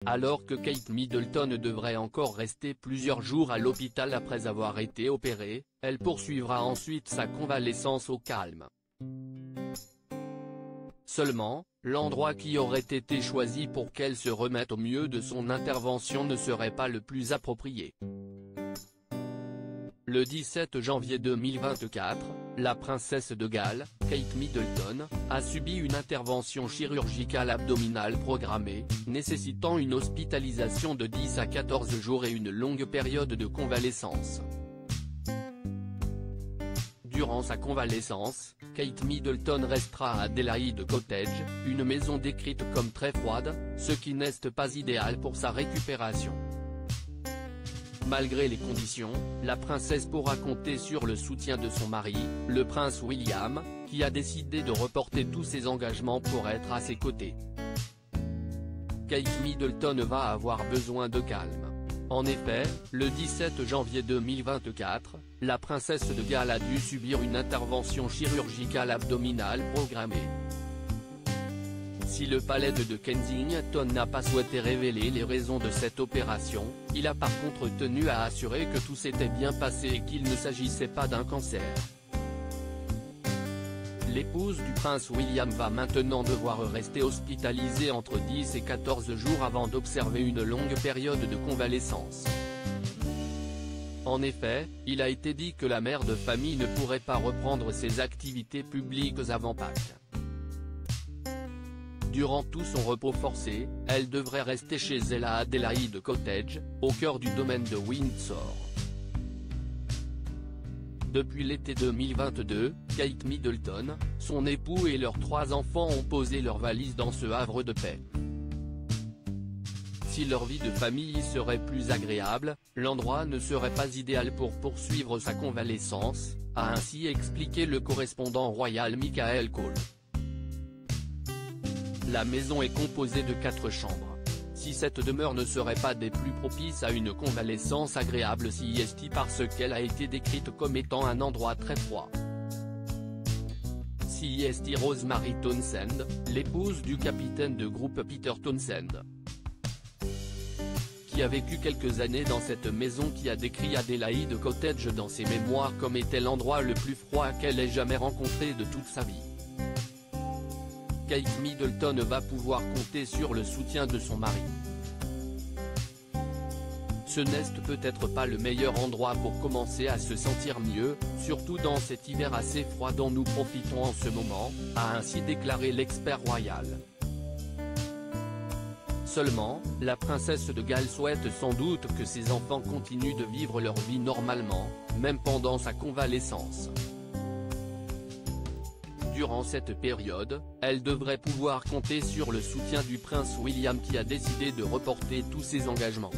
alors que Kate Middleton devrait encore rester plusieurs jours à l'hôpital après avoir été opérée, elle poursuivra ensuite sa convalescence au calme. Seulement, l'endroit qui aurait été choisi pour qu'elle se remette au mieux de son intervention ne serait pas le plus approprié. Le 17 janvier 2024, la princesse de Galles, Kate Middleton, a subi une intervention chirurgicale abdominale programmée, nécessitant une hospitalisation de 10 à 14 jours et une longue période de convalescence. Durant sa convalescence, Kate Middleton restera à Adelaide Cottage, une maison décrite comme très froide, ce qui n'est pas idéal pour sa récupération. Malgré les conditions, la princesse pourra compter sur le soutien de son mari, le prince William, qui a décidé de reporter tous ses engagements pour être à ses côtés. Kate Middleton va avoir besoin de calme. En effet, le 17 janvier 2024, la princesse de Galles a dû subir une intervention chirurgicale abdominale programmée. Si le palais de Kensington n'a pas souhaité révéler les raisons de cette opération, il a par contre tenu à assurer que tout s'était bien passé et qu'il ne s'agissait pas d'un cancer. L'épouse du prince William va maintenant devoir rester hospitalisée entre 10 et 14 jours avant d'observer une longue période de convalescence. En effet, il a été dit que la mère de famille ne pourrait pas reprendre ses activités publiques avant Pâques. Durant tout son repos forcé, elle devrait rester chez elle à Adelaide Cottage, au cœur du domaine de Windsor. Depuis l'été 2022, Kate Middleton, son époux et leurs 3 enfants ont posé leurs valises dans ce havre de paix. Si leur vie de famille serait plus agréable, l'endroit ne serait pas idéal pour poursuivre sa convalescence, a ainsi expliqué le correspondant royal Michael Cole. La maison est composée de 4 chambres. Si cette demeure ne serait pas des plus propices à une convalescence agréable c'est parce qu'elle a été décrite comme étant un endroit très froid. C'est Rosemary Townsend, l'épouse du capitaine de groupe Peter Townsend, qui a vécu quelques années dans cette maison, qui a décrit Adelaide Cottage dans ses mémoires comme étant l'endroit le plus froid qu'elle ait jamais rencontré de toute sa vie. Kate Middleton va pouvoir compter sur le soutien de son mari. Ce n'est peut-être pas le meilleur endroit pour commencer à se sentir mieux, surtout dans cet hiver assez froid dont nous profitons en ce moment, a ainsi déclaré l'expert royal. Seulement, la princesse de Galles souhaite sans doute que ses enfants continuent de vivre leur vie normalement, même pendant sa convalescence. Durant cette période, elle devrait pouvoir compter sur le soutien du prince William qui a décidé de reporter tous ses engagements.